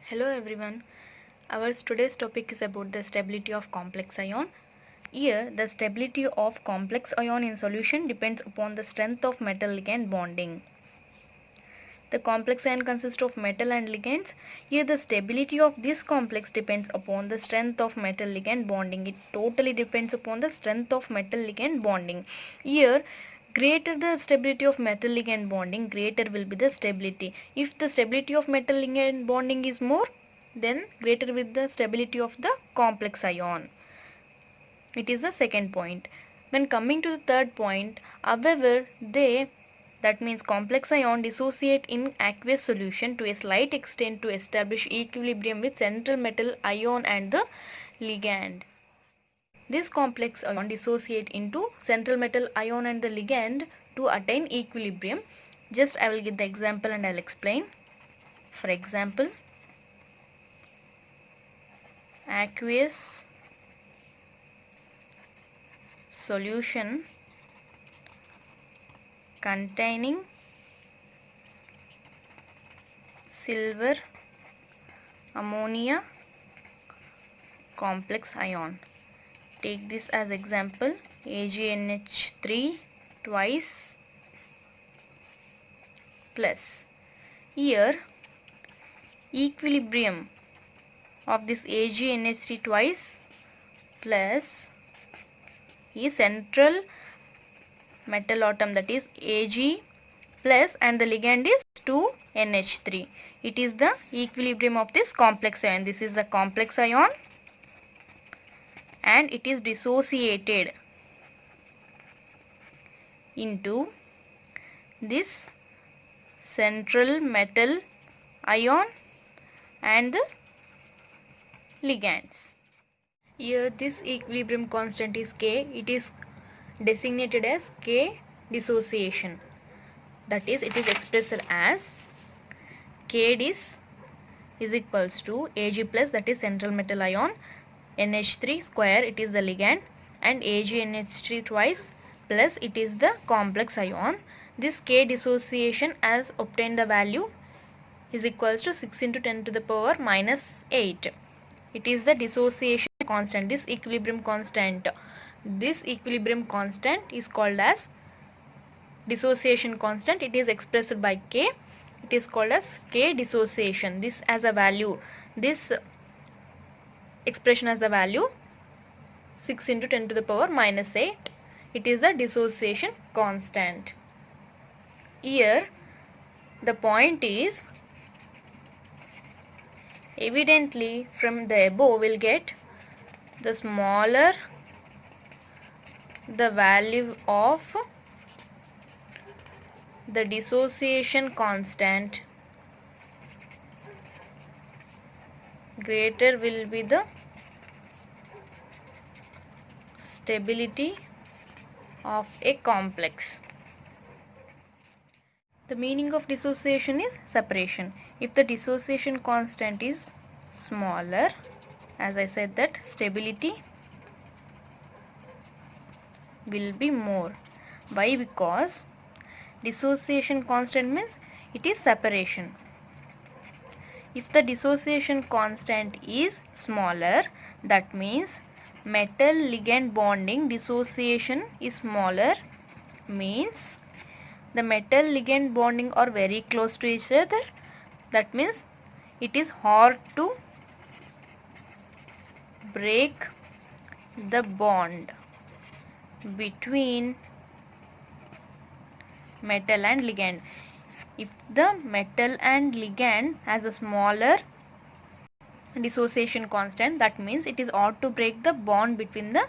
Hello everyone. Our today's topic is about the stability of complex ion. Here, the stability of complex ion in solution depends upon the strength of metal ligand bonding. The complex ion consists of metal and ligands. Here, the stability of this complex depends upon the strength of metal ligand bonding. It totally depends upon the strength of metal ligand bonding. Here, greater the stability of metal ligand bonding, greater will be the stability. If the stability of metal ligand bonding is more, then greater with the stability of the complex ion. It is the second point. When coming to the third point, however, that means complex ion dissociate in aqueous solution to a slight extent to establish equilibrium with central metal ion and the ligand. This complex ion dissociate into central metal ion and the ligand to attain equilibrium. Just I will give the example and I will explain. For example, aqueous solution containing silver ammonia complex ion. Take this as example, AgNH3 twice plus. Here equilibrium of this AgNH3 twice plus is central metal atom, that is Ag plus, and the ligand is 2NH3. It is the equilibrium of this complex ion. This is the complex ion and it is dissociated into this central metal ion and the ligands. Here this equilibrium constant is K. It is designated as K dissociation. That is, it is expressed as K dis is equals to Ag plus, that is central metal ion, NH3 square, it is the ligand, and AgNH3 twice plus, it is the complex ion. This K dissociation as obtained the value is equals to 6 into 10 to the power minus 8. It is the dissociation constant, this equilibrium constant. This equilibrium constant is called as dissociation constant. It is expressed by K. It is called as K dissociation. This as a value, this expression as the value 6 into 10 to the power minus 8. It is the dissociation constant. Here the point is, evidently from the above we'll get the smaller the value of the dissociation constant, greater will be the stability of a complex. The meaning of dissociation is separation. If the dissociation constant is smaller, as I said, that stability will be more. Why? Because dissociation constant means it is separation. If the dissociation constant is smaller, that means metal ligand bonding dissociation is smaller, means the metal ligand bonding are very close to each other. That means it is hard to break the bond between metal and ligand. If the metal and ligand has a smaller dissociation constant, that means it is hard to break the bond between the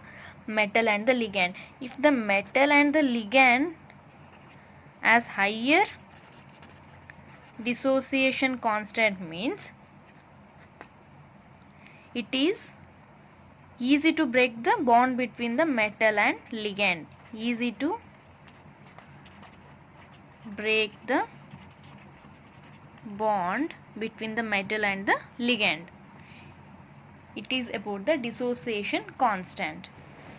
metal and the ligand. If the metal and the ligand has higher dissociation constant, means it is easy to break the bond between the metal and ligand. Easy to break the bond between the metal and the ligand. It is about the dissociation constant.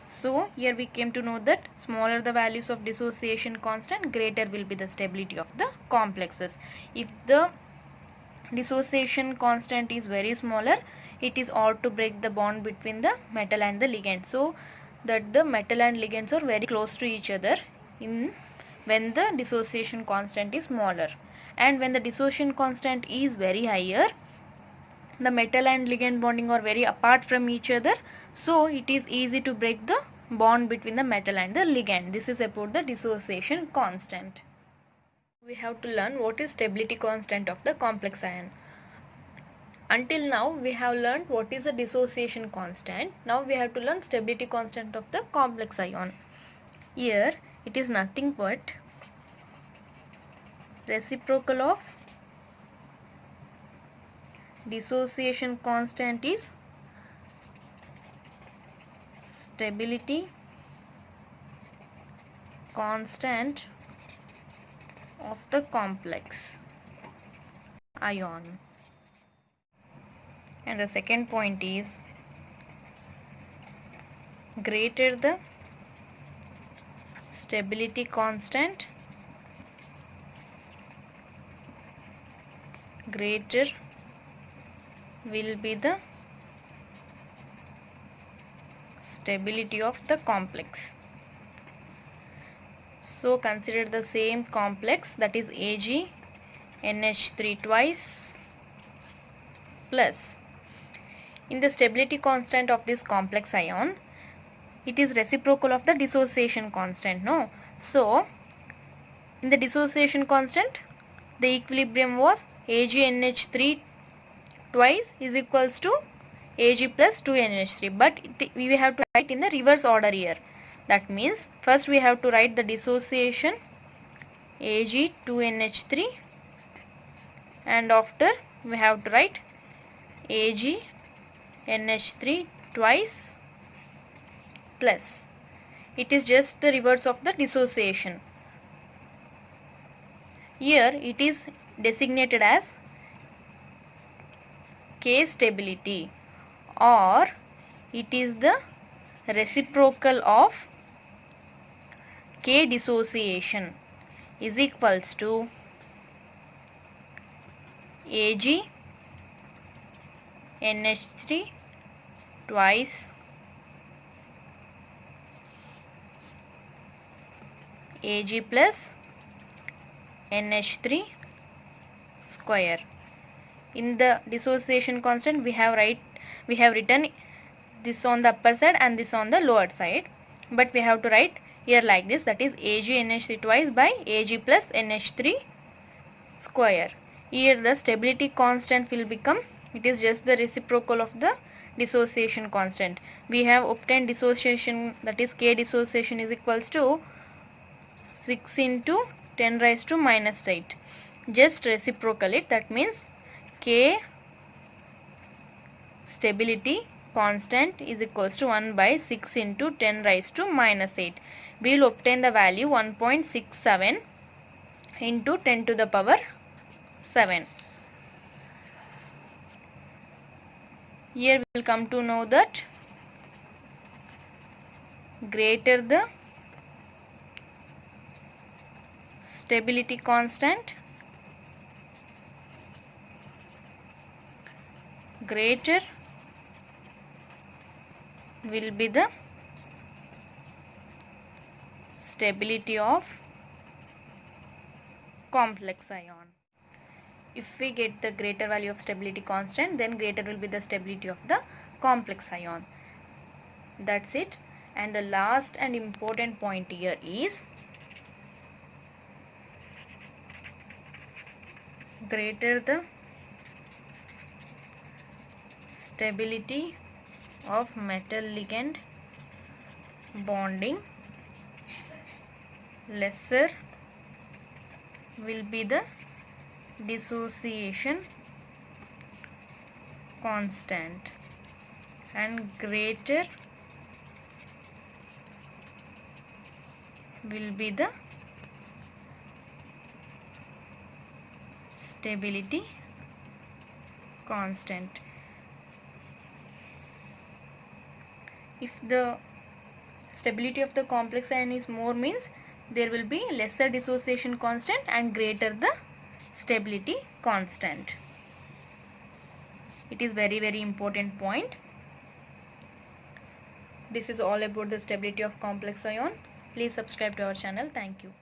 So here we came to know that smaller the values of dissociation constant, greater will be the stability of the complexes. If the dissociation constant is very smaller, it is odd to break the bond between the metal and the ligand, so that the metal and ligands are very close to each other in when the dissociation constant is smaller, and when the dissociation constant is very higher, the metal and ligand bonding are very apart from each other, so it is easy to break the bond between the metal and the ligand. This is about the dissociation constant. We have to learn what is stability constant of the complex ion. Until now we have learned what is the dissociation constant. Now we have to learn stability constant of the complex ion. Here it is nothing but reciprocal of dissociation constant is stability constant of the complex ion. And the second point is greater the stability constant, greater will be the stability of the complex. So consider the same complex, that is AgNH3 twice plus. In the stability constant of this complex ion, it is reciprocal of the dissociation constant, no? So in the dissociation constant, the equilibrium was AgNH3 twice is equals to Ag plus 2NH3, but we have to write in the reverse order here. That means first we have to write the dissociation Ag 2NH3, and after we have to write Ag NH3 twice plus. It is just the reverse of the dissociation. Here it is designated as K stability, or it is the reciprocal of K dissociation is equals to Ag NH3 twice Ag plus NH3 square. In the dissociation constant we have written this on the upper side and this on the lower side, but we have to write here like this, that is Ag NH3 twice by Ag plus NH3 square. Here the stability constant will become, it is just the reciprocal of the dissociation constant. We have obtained dissociation, that is K dissociation is equals to 6 into 10 raised to minus 8. Just reciprocal it, that means K stability constant is equals to 1 by 6 into 10 raised to minus 8. We will obtain the value 1.67 into 10 to the power 7. Here we will come to know that greater the stability constant, greater will be the stability of complex ion. If we get the greater value of stability constant, then greater will be the stability of the complex ion. That's it. And the last and important point here is greater the stability of metal ligand bonding, lesser will be the dissociation constant, and greater will be the stability constant. If the stability of the complex ion is more, means there will be lesser dissociation constant and greater the stability constant. It is very important point. This is all about the stability of complex ion. Please subscribe to our channel. Thank you.